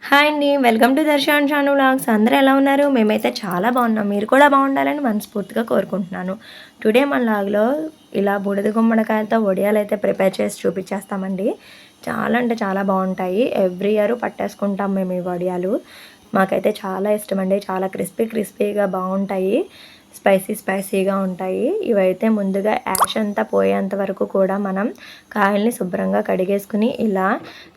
Hi అండి. Welcome to Darshan Shanu vlogs. అందరూ ఎలా ఉన్నారు? మేమైతే చాలా బాగున్నాం. మీరు కూడా బాగుండాలని మనస్ఫూర్తిగా కోరుకుంటున్నాను. టుడే మన వ్లాగ్‌లో ఇలా బూడిద గుమ్మడికాయలతో వడియాలైతే ప్రిపేర్ చేసి చూపించేస్తామండి. చాలా అంటే చాలా బాగుంటాయి. ఎవ్రీ ఇయర్ పట్టేసుకుంటాం మేము ఈ వడియాలు. మాకైతే చాలా ఇష్టమండి. చాలా క్రిస్పీగా బాగుంటాయి. స్పైసీగా ఉంటాయి. ఇవైతే ముందుగా యాష్ అంతా పోయేంత వరకు కూడా మనం కాయల్ని శుభ్రంగా కడిగేసుకుని ఇలా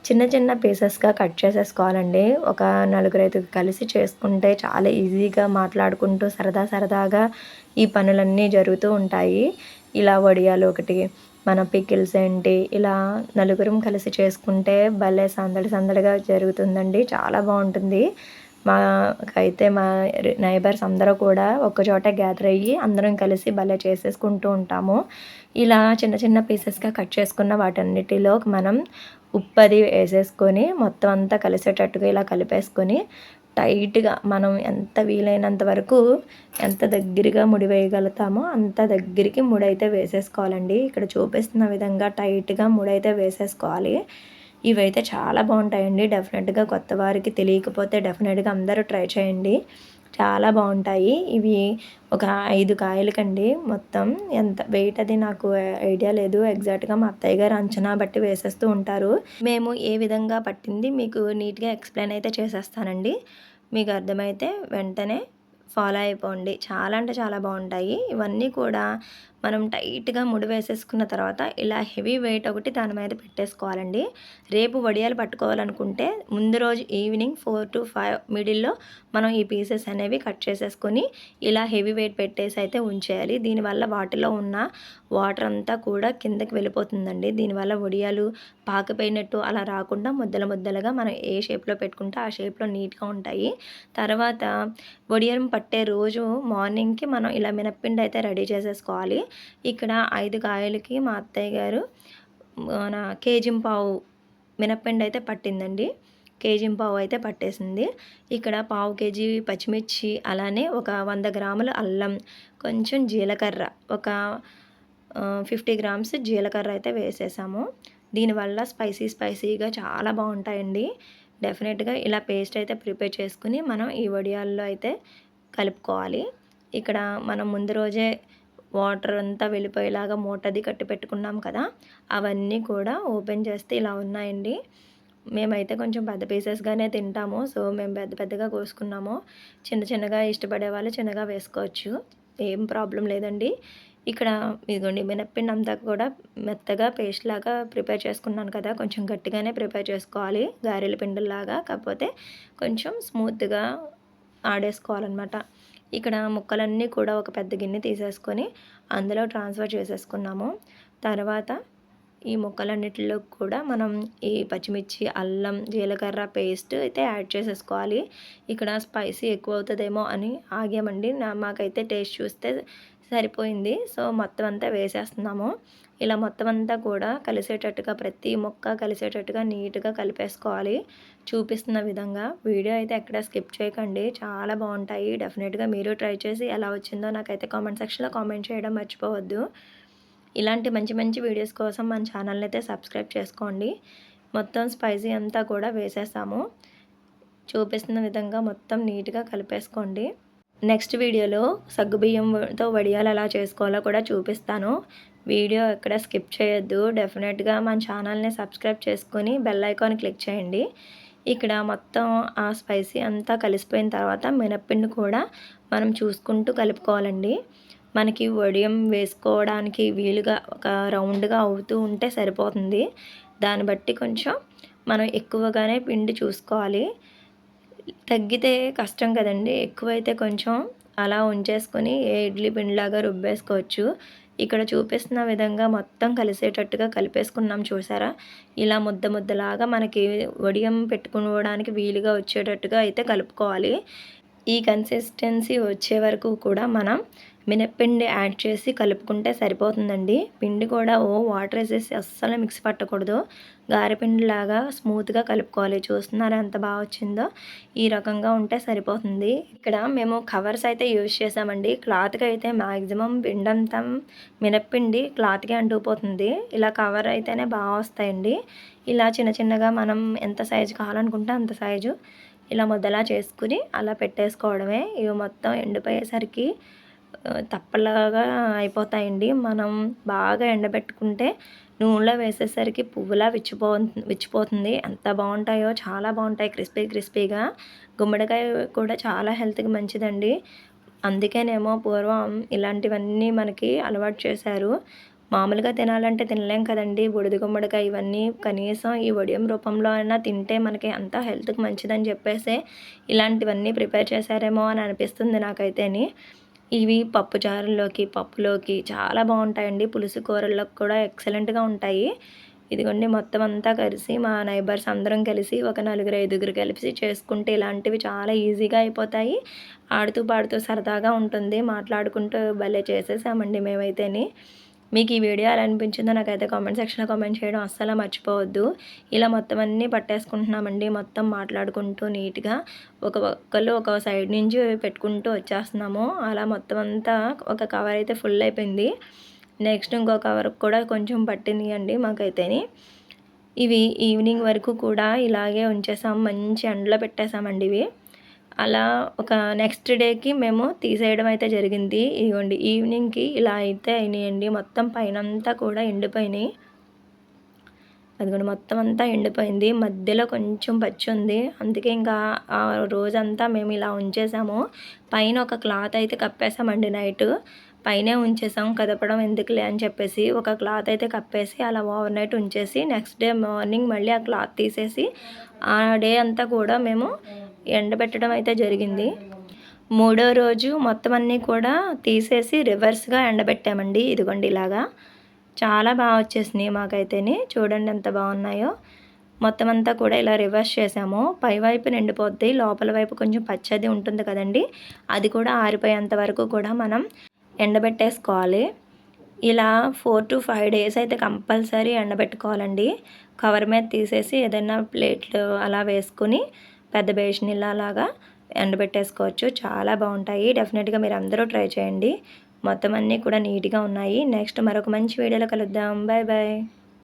చిన్న చిన్న పీసెస్‌గా కట్ చేసేసుకోవాలండి. ఒక నలుగురైదుగురు కలిసి చేసుకుంటే చాలా ఈజీగా మాట్లాడుకుంటూ సరదాగా ఈ పనులన్నీ జరుగుతూ ఉంటాయి. ఇలా వడియాలు ఒకటి, మన పికిల్స్ ఏంటి, ఇలా నలుగురం కలిసి చేసుకుంటే భలే సందడిగా జరుగుతుందండి. చాలా బాగుంటుంది. మాకైతే మా నైబర్స్ అందరూ కూడా ఒక్కచోట గ్యాదర్ అయ్యి అందరం కలిసి భలే చేసేసుకుంటూ ఉంటాము. ఇలా చిన్న చిన్న పీసెస్‌గా కట్ చేసుకున్న వాటన్నిటిలో మనం ఉప్పది వేసేసుకొని మొత్తం అంతా కలిసేటట్టుగా ఇలా కలిపేసుకొని టైట్‌గా మనం ఎంత వీలైనంత వరకు ఎంత దగ్గరగా ముడి వేయగలుగుతామో అంత దగ్గరికి ముడైతే వేసేసుకోవాలండి. ఇక్కడ చూపిస్తున్న విధంగా టైట్‌గా ముడైతే వేసేసుకోవాలి. ఇవైతే చాలా బాగుంటాయండి. డెఫినెట్‌గా కొత్త వారికి తెలియకపోతే డెఫినెట్‌గా అందరూ ట్రై చేయండి. చాలా బాగుంటాయి. ఇవి ఒక 5 కాయలకండి మొత్తం. ఎంత వెయిట్ అది నాకు ఐడియా లేదు. ఎగ్జాక్ట్‌గా మా అత్తయ్య గారు అంచనా బట్టి వేసేస్తూ ఉంటారు. మేము ఏ విధంగా పట్టింది మీకు నీట్‌గా ఎక్స్‌ప్లెయిన్ అయితే చేసేస్తానండి. మీకు అర్థమైతే వెంటనే ఫాలో అయిపోండి. చాలా అంటే చాలా బాగుంటాయి. ఇవన్నీ కూడా మనం టైట్‌గా ముడి వేసేసుకున్న తర్వాత ఇలా హెవీ వెయిట్ ఒకటి దాని మీద పెట్టేసుకోవాలండి. రేపు వడియాలు పట్టుకోవాలనుకుంటే ముందు రోజు ఈవినింగ్ 4-5 మిడిల్‌లో మనం ఈ పీసెస్ అనేవి కట్ చేసేసుకొని ఇలా హెవీ వెయిట్ పెట్టేసి అయితే ఉంచేయాలి. దీనివల్ల వాటిలో ఉన్న వాటర్ అంతా కూడా కిందకి వెళ్ళిపోతుందండి. దీనివల్ల వడియాలు పాకిపోయినట్టు అలా రాకుండా ముద్దలుగా మనం ఏ షేప్‌లో పెట్టుకుంటే ఆ షేప్‌లో నీట్‌గా ఉంటాయి. తర్వాత వడియారం పట్టే రోజు మార్నింగ్‌కి మనం ఇలా మినప్పిండి అయితే రెడీ చేసేసుకోవాలి. ఇక్కడ 5 కాయలకి మా అత్తయ్య గారు మన కేజింపావు మినప్పిండి అయితే పట్టిందండి. కేజింపావు అయితే పట్టేసింది. ఇక్కడ పావు కేజీ పచ్చిమిర్చి, అలానే ఒక 100 గ్రాముల అల్లం, కొంచెం జీలకర్ర, ఒక 50 గ్రామ్స్ జీలకర్ర అయితే వేసేసాము. దీనివల్ల స్పైసీగా చాలా బాగుంటాయండి. డెఫినెట్‌గా ఇలా పేస్ట్ అయితే ప్రిపేర్ చేసుకుని మనం ఈ వడియాల్లో అయితే కలుపుకోవాలి. ఇక్కడ మనం ముందు రోజే వాటర్ అంతా వెళ్ళిపోయేలాగా మూటది కట్టి పెట్టుకున్నాం కదా! అవన్నీ కూడా ఓపెన్ చేస్తే ఇలా ఉన్నాయండి. మేమైతే కొంచెం పెద్ద పీసెస్‌గానే తింటాము. సో, మేము పెద్దగా కోసుకున్నాము. చిన్నగా ఇష్టపడే వాళ్ళు చిన్నగా వేసుకోవచ్చు. ఏం ప్రాబ్లమ్ లేదండి. ఇక్కడ ఇదిగోండి మినప్పిండి అంతా కూడా మెత్తగా పేస్ట్ లాగా ప్రిపేర్ చేసుకున్నాను కదా! కొంచెం గట్టిగానే ప్రిపేర్ చేసుకోవాలి. గారెల పిండిలాగా. కాకపోతే కొంచెం స్మూత్‌గా ఆడేసుకోవాలనమాట. ఇక్కడ ముక్కలన్నీ కూడా ఒక పెద్ద గిన్నె తీసేసుకొని అందులో ట్రాన్స్ఫర్ చేసేసుకున్నాము. తర్వాత ఈ ముక్కలన్నిటిలో కూడా మనం ఈ పచ్చిమిర్చి, అల్లం, జీలకర్ర పేస్ట్ అయితే యాడ్ చేసేసుకోవాలి. ఇక్కడ స్పైసీ ఎక్కువ అవుతదేమో అని ఆగామండి. మాకైతే టేస్ట్ చూస్తే సరిపోయింది. సో, మొత్తం అంతా వేసేస్తున్నాము. ఇలా మొత్తం అంతా కూడా కలిసేటట్టుగా ప్రతి ముక్క కలిసేటట్టుగా నీట్‌గా కలిపేసుకోవాలి. చూపిస్తున్న విధంగా. వీడియో అయితే ఎక్కడ స్కిప్ చేయకండి. చాలా బాగుంటాయి. డెఫినెట్‌గా మీరు ట్రై చేసి ఎలా వచ్చిందో నాకైతే కామెంట్ సెక్షన్‌లో కామెంట్ చేయడం మర్చిపోవద్దు. ఇలాంటి మంచి వీడియోస్ కోసం మన ఛానల్ని అయితే సబ్స్క్రైబ్ చేసుకోండి. మొత్తం స్పైసీ అంతా కూడా వేసేసాము. చూపిస్తున్న విధంగా మొత్తం నీట్‌గా కలిపేసుకోండి. నెక్స్ట్ వీడియోలో సగ్గుబియ్యంతో వడియాలు ఎలా చేసుకోవాలో కూడా చూపిస్తాను. వీడియో ఎక్కడ స్కిప్ చేయొద్దు. డెఫినెట్‌గా మన ఛానల్ని సబ్స్క్రైబ్ చేసుకొని బెల్ ఐకాన్ క్లిక్ చేయండి. ఇక్కడ మొత్తం ఆ స్పైసీ అంతా కలిసిపోయిన తర్వాత మినప్పిండి కూడా మనం చూసుకుంటూ కలుపుకోవాలండి. మనకి వడియం వేసుకోవడానికి వీలుగా ఒక రౌండ్‌గా అవుతూ ఉంటే సరిపోతుంది. దాన్ని బట్టి కొంచెం మనం ఎక్కువగానే పిండి చూసుకోవాలి. తగ్గితే కష్టం కదండీ! ఎక్కువైతే కొంచెం అలా ఉంచేసుకొని ఇడ్లీ పిండిలాగా రుబ్బేసుకోవచ్చు. ఇక్కడ చూపిస్తున్న విధంగా మొత్తం కలిసేటట్టుగా కలిపేసుకున్నాం చూసారా? ఇలా ముద్దలాగా మనకి వడియం పెట్టుకోవడానికి వీలుగా వచ్చేటట్టుగా అయితే కలుపుకోవాలి. ఈ కన్సిస్టెన్సీ వచ్చే వరకు కూడా మనం మినప్పిండి యాడ్ చేసి కలుపుకుంటే సరిపోతుందండి. పిండి కూడా వాటర్ వేసేసి అస్సలు మిక్సీ పట్టకూడదు. గారెపిండిలాగా స్మూత్‌గా కలుపుకోవాలి. చూస్తున్నారా ఎంత బాగా వచ్చిందో? ఈ రకంగా ఉంటే సరిపోతుంది. ఇక్కడ మేము కవర్స్ అయితే యూజ్ చేసామండి. క్లాత్‌కి అయితే మాక్సిమం పిండంతా మినప్పిండి క్లాత్‌కే అంటుకుపోతుంది. ఇలా కవర్ అయితేనే బాగా వస్తాయండి. ఇలా చిన్న చిన్నగా మనం ఎంత సైజు కావాలనుకుంటే అంత సైజు ఇలా ముద్దలా చేసుకుని అలా పెట్టేసుకోవడమే. ఇవి మొత్తం ఎండిపోయేసరికి తప్పలాగా అయిపోతాయండి. మనం బాగా ఎండబెట్టుకుంటే నూనెలో వేసేసరికి పువ్వులా విచ్చిపోతుంది. ఎంత బాగుంటాయో, చాలా బాగుంటాయి క్రిస్పీగా. గుమ్మడికాయ కూడా చాలా హెల్త్‌కి మంచిదండి. అందుకేనేమో పూర్వం ఇలాంటివన్నీ మనకి అలవాటు చేశారు. మామూలుగా తినాలంటే తినలేం కదండీ! బూడిద గుమ్మడికాయ ఇవన్నీ కనీసం ఈ వడియం రూపంలో అయినా తింటే మనకి అంతా హెల్త్‌కి మంచిదని చెప్పేసే ఇలాంటివన్నీ ప్రిపేర్ చేశారేమో అని అనిపిస్తుంది నాకైతేని. ఇవి పప్పుచారుల్లోకి, పప్పులోకి చాలా బాగుంటాయండి. పులుసు కూరల్లోకి కూడా ఎక్సలెంట్‌గా ఉంటాయి. ఇదిగోండి మొత్తం అంతా కలిసి మా నైబర్స్ అందరం కలిసి ఒక నలుగురు, ఐదుగురు కలిసి చేసుకుంటే ఇలాంటివి చాలా ఈజీగా అయిపోతాయి. ఆడుతూ, పాడుతూ సరదాగా ఉంటుంది. మాట్లాడుకుంటూ భలే చేసేసామండి మేమైతేని. మీకు ఈ వీడియో ఎలా అనిపించిందో నాకైతే కామెంట్ సెక్షన్‌లో కామెంట్ చేయడం అస్సలు మర్చిపోవద్దు. ఇలా మొత్తం అన్నీ పట్టేసుకుంటున్నామండి. మొత్తం మాట్లాడుకుంటూ నీట్‌గా ఒక్కళ్ళు ఒక సైడ్ నుంచి పెట్టుకుంటూ వచ్చేస్తున్నాము. అలా మొత్తం అంతా ఒక కవర్ అయితే ఫుల్ అయిపోయింది. నెక్స్ట్ ఇంకో కవర్ కూడా కొంచెం పట్టినియండి మాకైతేని. ఇవి ఈవినింగ్ వరకు కూడా ఇలాగే ఉంచేసాం. మంచి ఎండలో పెట్టేసామండి ఇవి. అలా ఒక నెక్స్ట్ డేకి మేము తీసేయడం అయితే జరిగింది. ఇదిగోండి ఈవినింగ్‌కి ఇలా అయితే అయినాయండి. మొత్తం పైనంతా కూడా ఎండిపోయినాయి. అదిగోండి మొత్తం అంతా ఎండిపోయింది. మధ్యలో కొంచెం పచ్చుంది. అందుకే ఇంకా ఆ రోజంతా మేము ఇలా ఉంచేసాము. పైన ఒక క్లాత్ అయితే కప్పేసామండి నైటు. పైనే ఉంచేసాం కదపడం ఎందుకులే అని చెప్పేసి ఒక క్లాత్ అయితే కప్పేసి అలా ఓవర్ నైట్ ఉంచేసి నెక్స్ట్ డే మార్నింగ్ మళ్ళీ ఆ క్లాత్ తీసేసి ఆ డే అంతా కూడా మేము ఎండబెట్టడం అయితే జరిగింది. మూడో రోజు మొత్తం అన్నీ కూడా తీసేసి రివర్స్‌గా ఎండబెట్టామండి. ఇదిగోండి ఇలాగా. చాలా బాగా వచ్చేసినాయి మాకైతేని. చూడండి ఎంత బాగున్నాయో. మొత్తం అంతా కూడా ఇలా రివర్స్ చేసాము. పై వైపున ఎండిపోద్ది. లోపల వైపు కొంచెం పచ్చది ఉంటుంది కదండీ! అది కూడా ఆరిపోయేంత వరకు కూడా మనం ఎండబెట్టేసుకోవాలి. ఇలా 4-5 డేస్ అయితే కంపల్సరీ ఎండబెట్టుకోవాలండి. కవర్ మీద తీసేసి ఏదైనా ప్లేట్లు అలా వేసుకొని పెద్ద బేషనీలలాగా ఎండబెట్టేసుకోవచ్చు. చాలా బాగుంటాయి. డెఫినెట్‌గా మీరందరూ ట్రై చేయండి. మొత్తం అన్నీ కూడా నీట్‌గా ఉన్నాయి. నెక్స్ట్ మరొక మంచి వీడియోలో కలుద్దాం. Bye bye.